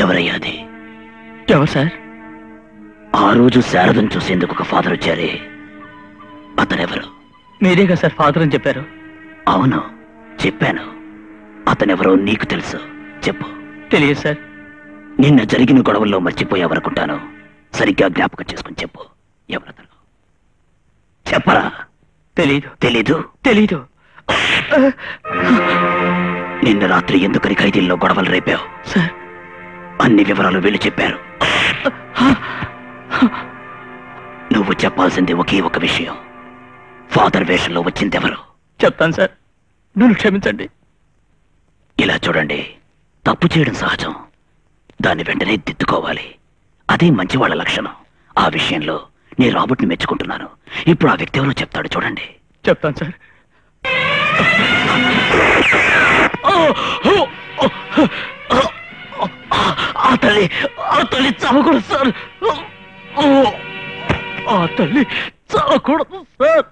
ఎవరయ్యా అది? ఎవరు సార్? ఆ రోజు శారదను చూసేందుకు ఒక ఫాదర్ వచ్చారే, అతనెవరు? మీరేగా సార్ ఫాదర్ అని చెప్పారు. అవును, చెప్పాను. అతనెవరో నీకు తెలుసు, చెప్పు. తెలియదు సార్. నిన్న జరిగిన గొడవల్లో మర్చిపోయావనుకుంటాను. సరిగ్గా జ్ఞాపకం చేసుకుని చెప్పు, ఎవరతను? చెప్పరా? తెలీదు. తెలీదు? తెలీదు. నిన్న రాత్రి ఎందుకని ఖైదీల్లో గొడవలు రేపావు? సార్, అన్ని వివరాలు వీళ్ళు చెప్పారు. నువ్వు చెప్పాల్సింది ఒకే ఒక విషయం. ఫాదర్ వేషంలో వచ్చిందెవరు? చెప్తాను సార్, నన్ను క్షమించండి. ఇలా చూడండి, తప్పు చేయడం సహజం, దాన్ని వెంటనే దిద్దుకోవాలి. అదే మంచి వాళ్ళ లక్షణం. ఆ విషయంలో నేను రాబర్ట్ని మెచ్చుకుంటున్నాను. ఇప్పుడు ఆ వ్యక్తి ఎవరో చెప్తాడు, చూడండి. చెప్తాను సార్. ఆ తల్లి చావకూడదు సార్. ఆ తల్లి చావకూడదు సార్.